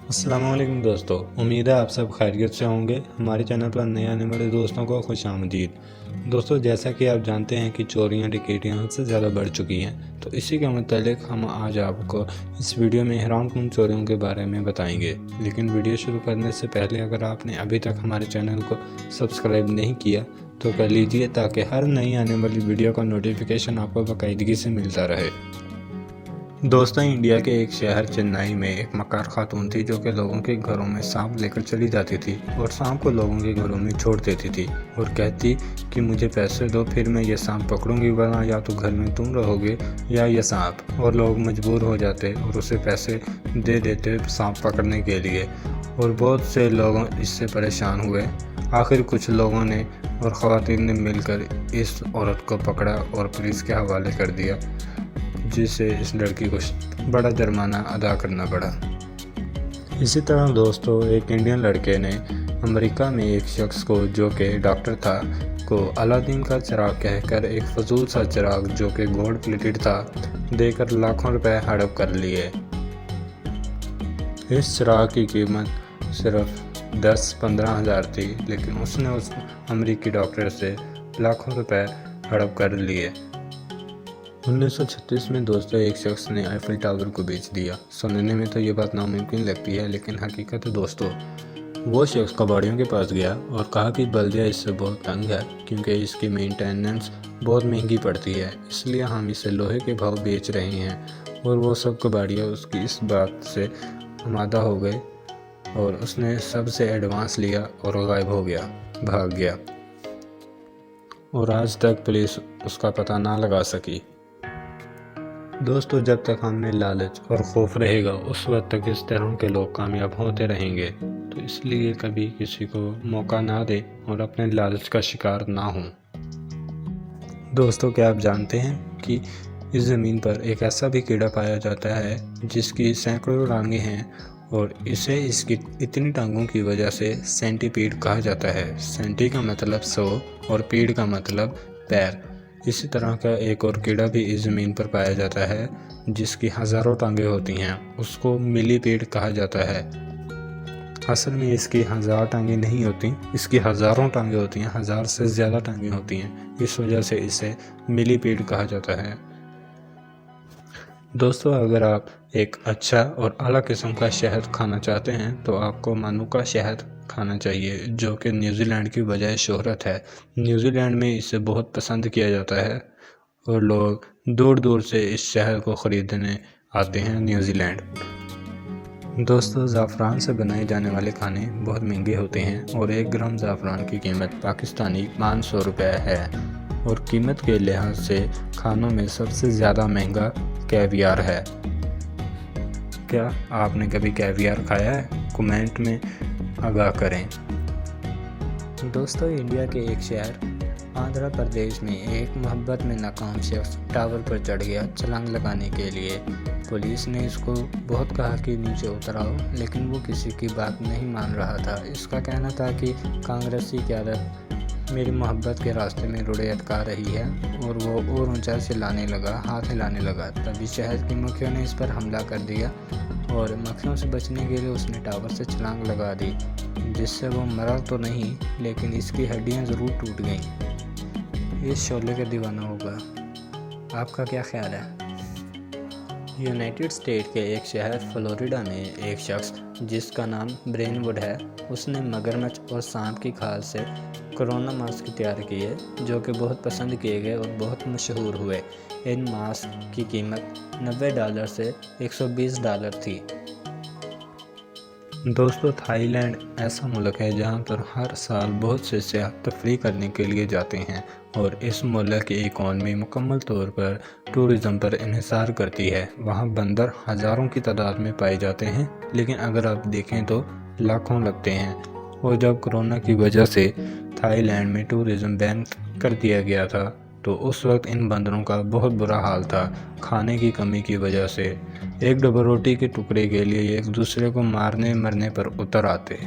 अस्सलाम वालेकुम दोस्तों, उम्मीद है आप सब खैरियत से होंगे। हमारे चैनल पर नए आने वाले दोस्तों को खुश आमदीद। दोस्तों, जैसा कि आप जानते हैं कि चोरियां डकैतियां हद से ज़्यादा बढ़ चुकी हैं, तो इसी के मुतालिक हम आज आपको इस वीडियो में हैरानकुन चोरियों के बारे में बताएंगे। लेकिन वीडियो शुरू करने से पहले अगर आपने अभी तक हमारे चैनल को सब्सक्राइब नहीं किया तो कर लीजिए, ताकि हर नई आने वाली वीडियो का नोटिफिकेशन आपको बाकायदगी से मिलता रहे। दोस्तों, इंडिया के एक शहर चेन्नई में एक मक्कार खातून थी जो कि लोगों के घरों में सांप लेकर चली जाती थी और सांप को लोगों के घरों में छोड़ देती थी और कहती कि मुझे पैसे दो, फिर मैं ये सांप पकड़ूंगी, वरना या तो घर में तुम रहोगे या ये सांप। और लोग मजबूर हो जाते और उसे पैसे दे देते सांप पकड़ने के लिए, और बहुत से लोग इससे परेशान हुए। आखिर कुछ लोगों ने और ख़वातीन ने मिलकर इस औरत को पकड़ा और पुलिस के हवाले कर दिया, जिससे इस लड़की को बड़ा जुर्माना अदा करना पड़ा। इसी तरह दोस्तों, एक इंडियन लड़के ने अमेरिका में एक शख्स को जो कि डॉक्टर था को अलादीन का चिराग कहकर एक फजूल सा चिराग जो कि गोल्ड प्लेटेड था देकर लाखों रुपए हड़प कर लिए। इस चिराग की कीमत सिर्फ 10-15 हज़ार थी, लेकिन उसने उस अमेरिकी डॉक्टर से लाखों रुपए हड़प कर लिए। 1936 में दोस्तों एक शख्स ने आईफिल टावर को बेच दिया। सुनने में तो ये बात नामुमकिन लगती है, लेकिन हकीकत है दोस्तों। वो शख्स कबाड़ियों के पास गया और कहा कि बल्दिया इससे बहुत तंग है क्योंकि इसकी मेंटेनेंस बहुत महंगी पड़ती है, इसलिए हम इसे लोहे के भाव बेच रहे हैं। और वो सब कबाड़िया उसकी इस बात से आमादा हो गए और उसने सबसे एडवांस लिया और गायब हो गया, भाग गया, और आज तक पुलिस उसका पता ना लगा सकी। दोस्तों, जब तक हमें लालच और खौफ रहेगा उस वक्त तक इस तरह के लोग कामयाब होते रहेंगे, तो इसलिए कभी किसी को मौका ना दें और अपने लालच का शिकार ना हों। दोस्तों, क्या आप जानते हैं कि इस ज़मीन पर एक ऐसा भी कीड़ा पाया जाता है जिसकी सैकड़ों टांगें हैं, और इसे इसकी इतनी टांगों की वजह से सेंटीपीड कहा जाता है। सेंटी का मतलब 100 और पीड का मतलब पैर। इसी तरह का एक और कीड़ा भी इस ज़मीन पर पाया जाता है जिसकी हज़ारों टांगें होती हैं, उसको मिलीपीड कहा जाता है। असल में इसकी 1000 टांगें नहीं होती, इसकी हज़ारों टांगें होती हैं, 1000 से ज़्यादा टांगें होती हैं, इस वजह से इसे मिलीपीड कहा जाता है। दोस्तों, अगर आप एक अच्छा और आला किस्म का शहद खाना चाहते हैं तो आपको मानुका शहद खाना चाहिए, जो कि न्यूजीलैंड की बजाय शोहरत है। न्यूजीलैंड में इसे बहुत पसंद किया जाता है और लोग दूर दूर से इस शहद को ख़रीदने आते हैं न्यूजीलैंड। दोस्तों, ज़ाफ़रान से बनाए जाने वाले खाने बहुत महंगे होते हैं और 1 ग्राम ज़ाफ़रान की कीमत पाकिस्तानी 500 रुपये है, और कीमत के लिहाज से खानों में सबसे ज़्यादा महंगा कैवियार है। क्या आपने कभी कैवियार खाया है? कमेंट में आगाह करें। दोस्तों, इंडिया के एक शहर आंध्र प्रदेश में एक मोहब्बत में नाकाम शख्स टावर पर चढ़ गया छलांग लगाने के लिए। पुलिस ने इसको बहुत कहा कि नीचे उतर आओ, लेकिन वो किसी की बात नहीं मान रहा था। इसका कहना था कि कांग्रेसी क़यादत मेरी मोहब्बत के रास्ते में रोड़े अटका रही है, और वो और ऊंचा से लाने लगा, हाथ हिलाने लगा। तभी शहर की मक्खियों ने इस पर हमला कर दिया और मक्खियों से बचने के लिए उसने टावर से छलांग लगा दी, जिससे वो मरा तो नहीं, लेकिन इसकी हड्डियां ज़रूर टूट गईं। इस शोले का दीवाना होगा। आपका क्या ख्याल है? यूनाइटेड स्टेट के एक शहर फ्लोरिडा में एक शख्स जिसका नाम ब्रेनवुड है, उसने मगरमच्छ और सांप की खाल से कोरोना मास्क तैयार किए जो कि बहुत पसंद किए गए और बहुत मशहूर हुए। इन मास्क की कीमत $90 से $120 थी। दोस्तों, थाईलैंड ऐसा मुल्क है जहां पर हर साल बहुत से सयाह तफरीह करने के लिए जाते हैं, और इस मुल्क की इकॉनमी मुकम्मल तौर पर टूरिज़म पर इन्हिसार करती है। वहां बंदर हज़ारों की तादाद में पाए जाते हैं, लेकिन अगर आप देखें तो लाखों लगते हैं। और जब कोरोना की वजह से थाईलैंड में टूरिज़म बैन कर दिया गया था, तो उस वक्त इन बंदरों का बहुत बुरा हाल था। खाने की कमी की वजह से एक डबल रोटी के टुकड़े के लिए एक दूसरे को मारने मरने पर उतर आते।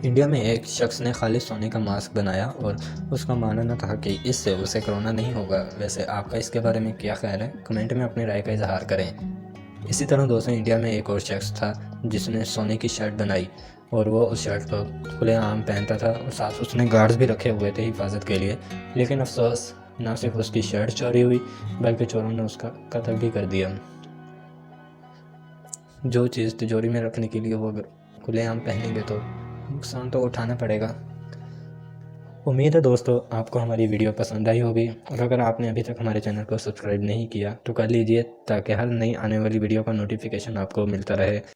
इंडिया में एक शख्स ने खालिस सोने का मास्क बनाया और उसका मानना था कि इससे उसे कोरोना नहीं होगा। वैसे आपका इसके बारे में क्या ख्याल है? कमेंट में अपनी राय का इजहार करें। اسی طرح دوستوں انڈیا میں ایک اور شخص تھا جس نے سونے کی شرٹ بنائی اور وہ اس شرٹ کو کھلے عام پہنتا تھا اور ساتھ اس نے گارڈز بھی رکھے ہوئے تھے حفاظت کے لیے، لیکن افسوس نہ صرف اس کی شرٹ چوری ہوئی بلکہ چوروں نے اس کا قتل بھی کر دیا۔ جو چیز تجوری میں رکھنے کے لیے وہ اگر کھلے عام پہنیں گے تو نقصان تو اٹھانا پڑے گا۔ امید ہے دوستو آپ کو ہماری ویڈیو پسند آئی ہوگی، اور اگر آپ نے ابھی تک ہمارے چینل کو سبسکرائب نہیں کیا تو کر لیجئے تاکہ ہر نئی آنے والی ویڈیو کا نوٹیفیکیشن آپ کو ملتا رہے۔